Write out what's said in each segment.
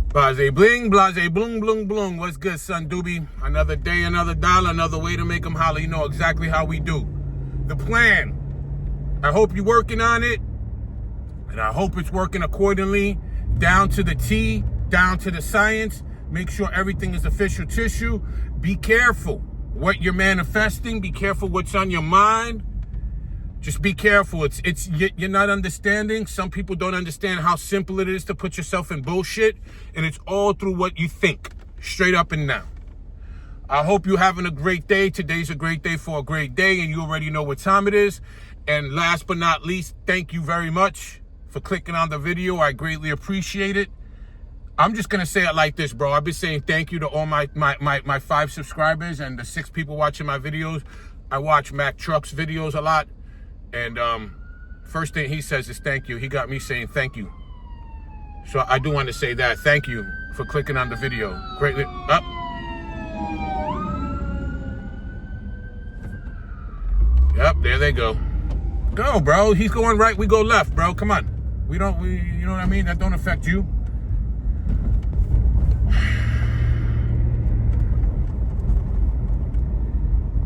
Blahzay bling, Blahzay blung, blung, blung. What's good, son Doobie? Another day, another dollar, another way to make them holler. You know exactly how we do. The plan. I hope you're working on it, and I hope it's working accordingly, down to the T, down to the science. Make sure everything is official tissue. Be careful what you're manifesting. Be careful what's on your mind. Just be careful. You're not understanding. Some people don't understand how simple it is to put yourself in bullshit, and it's all through what you think, straight up and down. I hope you're having a great day. Today's a great day for a great day, and you already know what time it is. And last but not least, thank you very much for clicking on the video. I greatly appreciate it. I'm just going to say it like this, bro. I've been saying thank you to all my 5 subscribers and the 6 people watching my videos. I watch Mac Truck's videos a lot. And first thing he says is thank you. He got me saying thank you. So I do want to say that. Thank you for clicking on the video. Greatly up. Yep, there they go. Go, bro. He's going right, we go left, bro. Come on. You know what I mean? That don't affect you.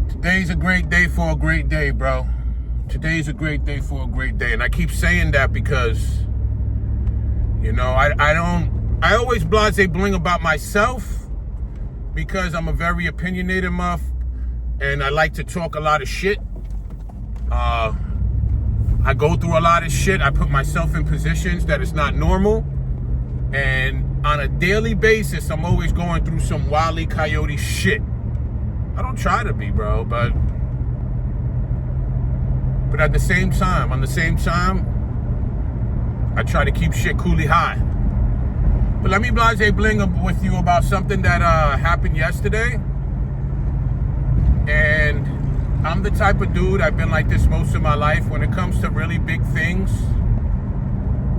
Today's a great day for a great day, bro. Today's a great day for a great day. And I keep saying that because, you know, I always blase bling about myself because I'm a very opinionated muff and I like to talk a lot of shit. I go through a lot of shit. I put myself in positions that is not normal. And on a daily basis, I'm always going through some Wile E. Coyote shit. I don't try to be, bro, but at the same time, I try to keep shit coolly high. But let me blase bling with you about something that happened yesterday. And I'm the type of dude, I've been like this most of my life. When it comes to really big things,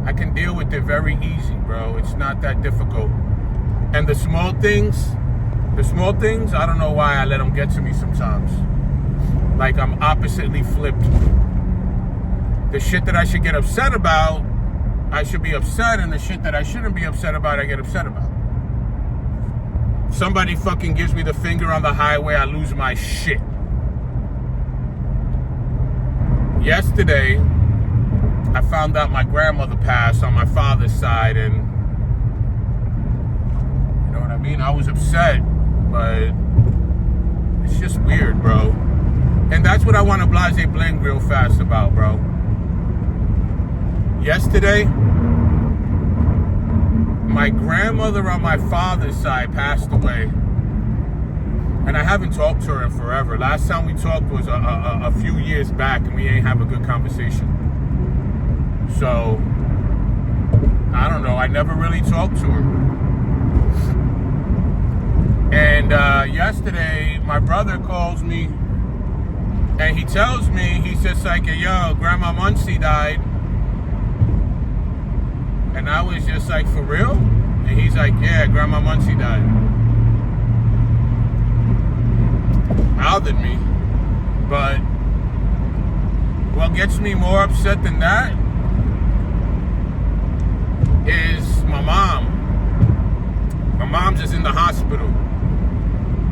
I can deal with it very easy, bro. It's not that difficult. And the small things, I don't know why I let them get to me sometimes. Like I'm oppositely flipped. The shit that I should get upset about, I should be upset, and the shit that I shouldn't be upset about, I get upset about. Somebody fucking gives me the finger on the highway, I lose my shit. Yesterday, I found out my grandmother passed on my father's side, and you know what I mean? I was upset, but it's just weird, bro. And that's what I want to blase bling real fast about, bro. Yesterday, my grandmother on my father's side passed away. And I haven't talked to her in forever. Last time we talked was a few years back, and we ain't have a good conversation. So, I don't know. I never really talked to her. And yesterday, my brother calls me, and he tells me, he's just like, yo, Grandma Muncie died. And I was just like, for real? And he's like, yeah, Grandma Muncie died. Bothered me. But what gets me more upset than that is my mom. My mom's just in the hospital.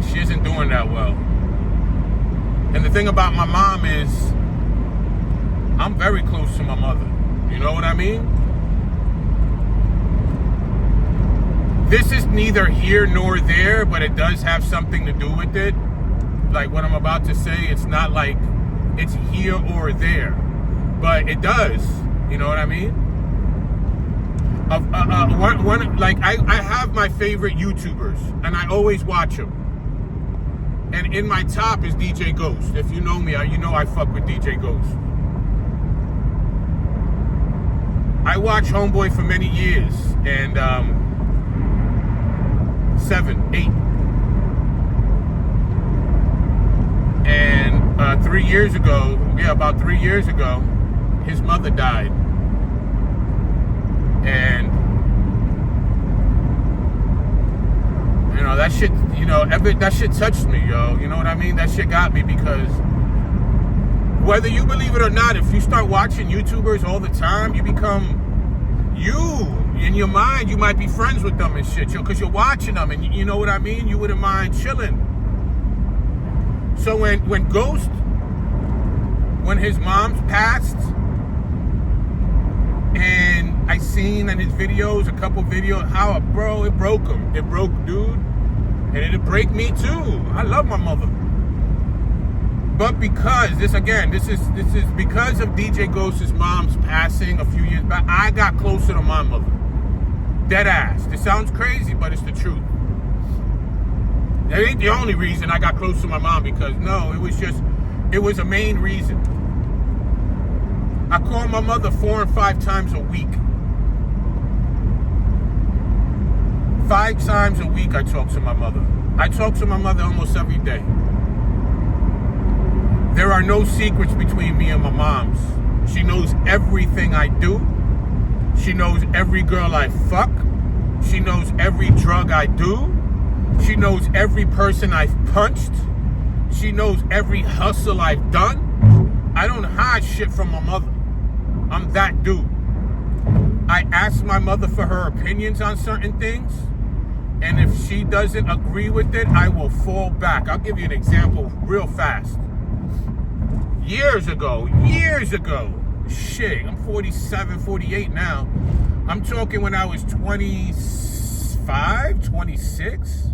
She isn't doing that well. And the thing about my mom is, I'm very close to my mother. You know what I mean? This is neither here nor there, but it does have something to do with it. Like what I'm about to say, it's not like it's here or there, but it does. You know what I mean? I have my favorite YouTubers, and I always watch them. And in my top is DJ Ghost. If you know me, you know I fuck with DJ Ghost. I watched Homeboy for many years, and 7, 8. And about 3 years ago, his mother died. And you know, that shit touched me, yo. You know what I mean? That shit got me because whether you believe it or not, if you start watching YouTubers all the time, you become you. in your mind, you might be friends with them and shit, because you're watching them, and you know what I mean? You wouldn't mind chilling. So when Ghost, when his mom's passed, and I seen in his videos, a couple videos, how, bro, it broke him. It broke dude, and it'll break me too. I love my mother. But because, this is because of DJ Ghost's mom's passing a few years back, I got closer to my mother. Dead ass. This sounds crazy, but it's the truth. That ain't the only reason I got close to my mom, because no, it was a main reason. I call my mother 4 and 5 times a week. 5 times a week I talk to my mother. I talk to my mother almost every day. There are no secrets between me and my mom's. She knows everything I do. She knows every girl I fuck. She knows every drug I do. She knows every person I've punched. She knows every hustle I've done. I don't hide shit from my mother. I'm that dude. I ask my mother for her opinions on certain things, and if she doesn't agree with it, I will fall back. I'll give you an example real fast. Years ago, shit, I'm 47, 48 now. I'm talking when I was 25, 26.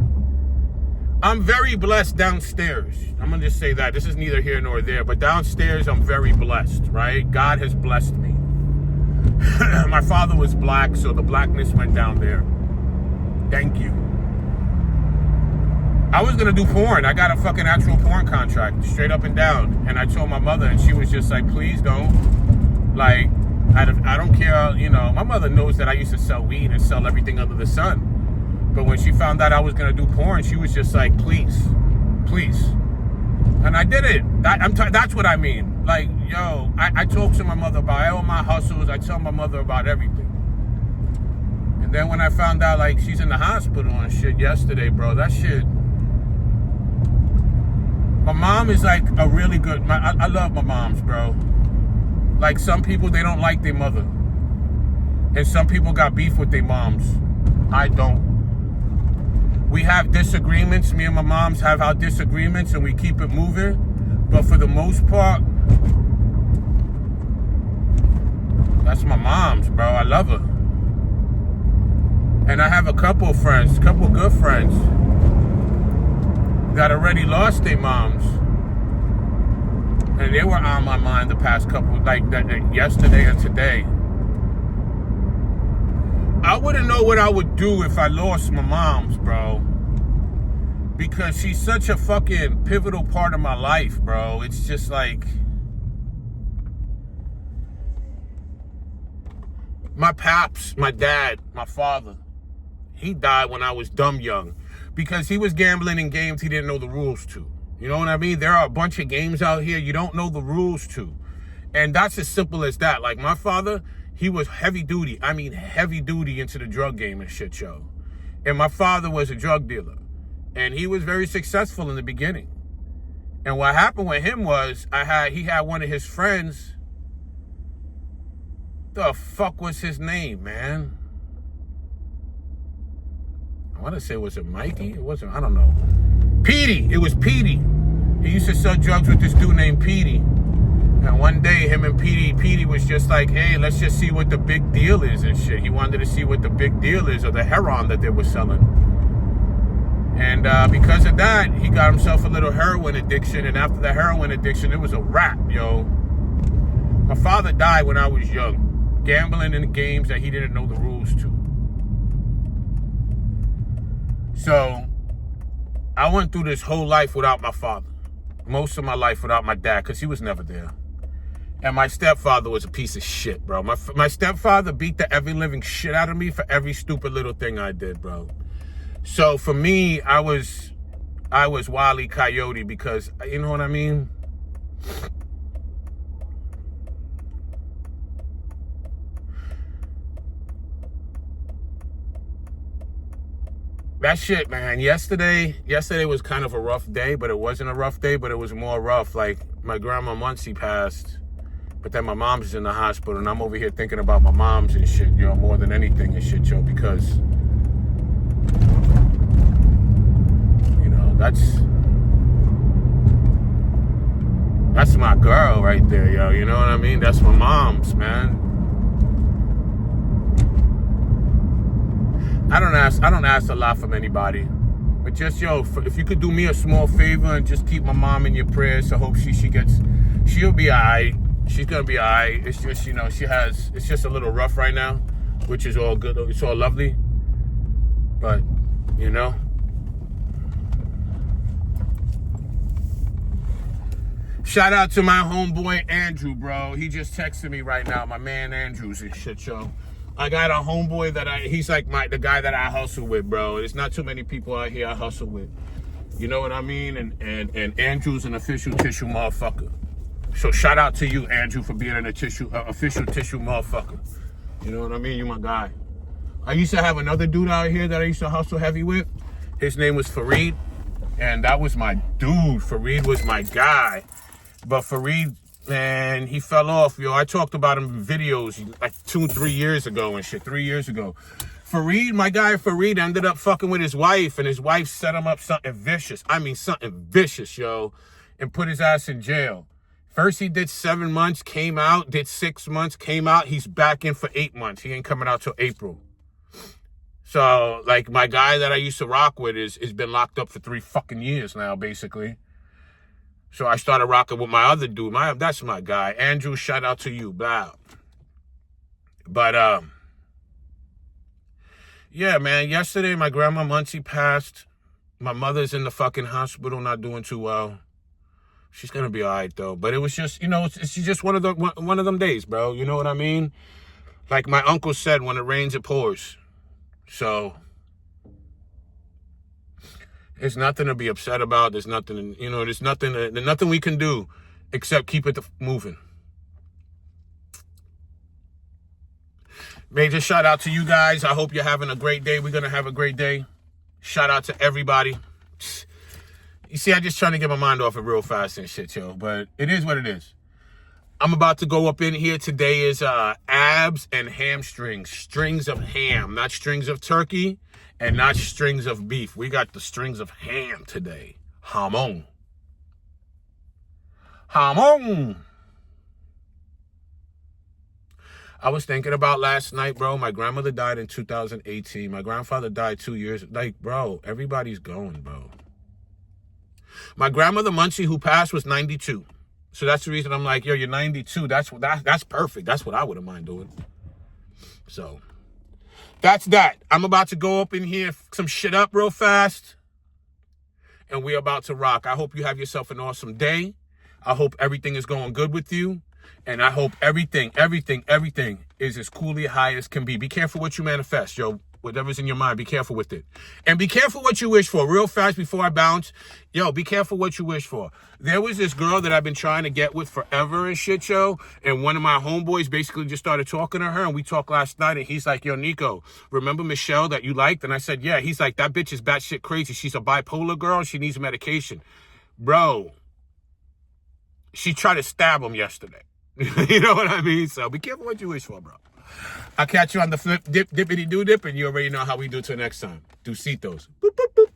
I'm very blessed downstairs. I'm going to just say that. This is neither here nor there, but downstairs I'm very blessed, right? God has blessed me. My father was black, so the blackness went down there. Thank you. I was going to do porn. I got a fucking actual porn contract, straight up and down. And I told my mother, and she was just like, please don't. Like, I don't care. You know, my mother knows that I used to sell weed and sell everything under the sun. But when she found out I was going to do porn, she was just like, please. And I did it. That's what I mean. Like, yo, I talk to my mother about all my hustles. I tell my mother about everything. And then when I found out, like, she's in the hospital and shit yesterday, bro, that shit... My mom is like a really good... I love my moms, bro. Like, some people, they don't like their mother. And some people got beef with their moms. I don't. We have disagreements. Me and my moms have our disagreements, and we keep it moving. But for the most part, that's my mom's, bro. I love her. And I have a couple of friends, good friends, that already lost their moms, and they were on my mind the past couple, like yesterday and today. I wouldn't know what I would do if I lost my moms, bro, because she's such a fucking pivotal part of my life, bro. It's just like, my paps, my dad, my father, he died when I was dumb young. Because he was gambling in games he didn't know the rules to. You know what I mean? There are a bunch of games out here you don't know the rules to. And that's as simple as that. Like, my father, he was heavy duty. I mean, heavy duty into the drug game and shit, yo. And my father was a drug dealer. And he was very successful in the beginning. And what happened with him was, he had one of his friends. The fuck was his name, man? I want to say, was it Mikey? It wasn't, I don't know. Petey. It was Petey. He used to sell drugs with this dude named Petey. And one day, him and Petey was just like, hey, let's just see what the big deal is and shit. He wanted to see what the big deal is of the heroin that they were selling. And because of that, he got himself a little heroin addiction. And after the heroin addiction, it was a wrap, yo. My father died when I was young, gambling in games that he didn't know the rules to. So, I went through this whole life without my father. Most of my life without my dad, because he was never there. And my stepfather was a piece of shit, bro. My stepfather beat the ever living shit out of me for every stupid little thing I did, bro. So, for me, I was Wile E. Coyote because, you know what I mean? That shit, man, yesterday was kind of a rough day, but it wasn't a rough day, but it was more rough. Like, my grandma Muncie passed, But then my mom's in the hospital, and I'm over here thinking about my mom's and shit, you know, more than anything and shit, yo, because, you know, that's my girl right there, yo. You know what I mean? That's my mom's, man. I don't ask a lot from anybody. But just, yo, if you could do me a small favor and just keep my mom in your prayers, I hope she'll be all right. She's going to be all right. It's just, you know, it's just a little rough right now, which is all good. It's all lovely. But, you know. Shout out to my homeboy, Andrew, bro. He just texted me right now. My man, Andrew's and shit, yo. I got a homeboy he's like the guy that I hustle with, bro. There's not too many people out here I hustle with. You know what I mean? And Andrew's an official tissue motherfucker. So shout out to you, Andrew, for being official tissue motherfucker. You know what I mean? You my guy. I used to have another dude out here that I used to hustle heavy with. His name was Fareed. And that was my dude. Fareed was my guy. But Fareed, man, he fell off, yo. I talked about him in videos like 2-3 years ago and shit, 3 years ago. Fareed, my guy Fareed, ended up fucking with his wife, and his wife set him up something vicious. I mean, something vicious, yo, and put his ass in jail. First, he did 7 months, came out, did 6 months, came out. He's back in for 8 months. He ain't coming out till April. So, like, my guy that I used to rock with is been locked up for 3 fucking years now, basically. So I started rocking with my other dude. That's my guy. Andrew, shout out to you. Blah. But, yeah, man, yesterday my grandma Muncie passed. My mother's in the fucking hospital, not doing too well. She's going to be all right, though. But it was just, you know, it's just one of them days, bro. You know what I mean? Like my uncle said, when it rains, it pours. So there's nothing to be upset about. There's nothing, you know, there's nothing we can do except keep it moving. Major shout out to you guys. I hope you're having a great day. We're going to have a great day. Shout out to everybody. You see, I just trying to get my mind off it real fast and shit, yo. But it is what it is. I'm about to go up in here. Today is abs and hamstrings. Strings of ham, not strings of turkey. And not strings of beef. We got the strings of ham today. Hamon. Hamon. I was thinking about last night, bro. My grandmother died in 2018. My grandfather died 2 years. Like, bro, everybody's going, bro. My grandmother Muncie, who passed, was 92. So that's the reason I'm like, yo, you're 92. That's perfect. That's what I wouldn't mind doing. So that's that. I'm about to go up in here, some shit up real fast. And we're about to rock. I hope you have yourself an awesome day. I hope everything is going good with you. And I hope everything is as coolly high as can be. Be careful what you manifest, yo. Whatever's in your mind, be careful with it. And be careful what you wish for. Real fast before I bounce. Yo, be careful what you wish for. There was this girl that I've been trying to get with forever and shit, yo. And one of my homeboys basically just started talking to her. And we talked last night. And he's like, yo, Nico, remember Michelle that you liked? And I said, yeah. He's like, that bitch is batshit crazy. She's a bipolar girl. She needs medication. Bro, she tried to stab him yesterday. You know what I mean? So be careful what you wish for, bro. I'll catch you on the flip, dippity-doo-dip, and you already know how we do till next time. Deucitos. Boop, boop, boop.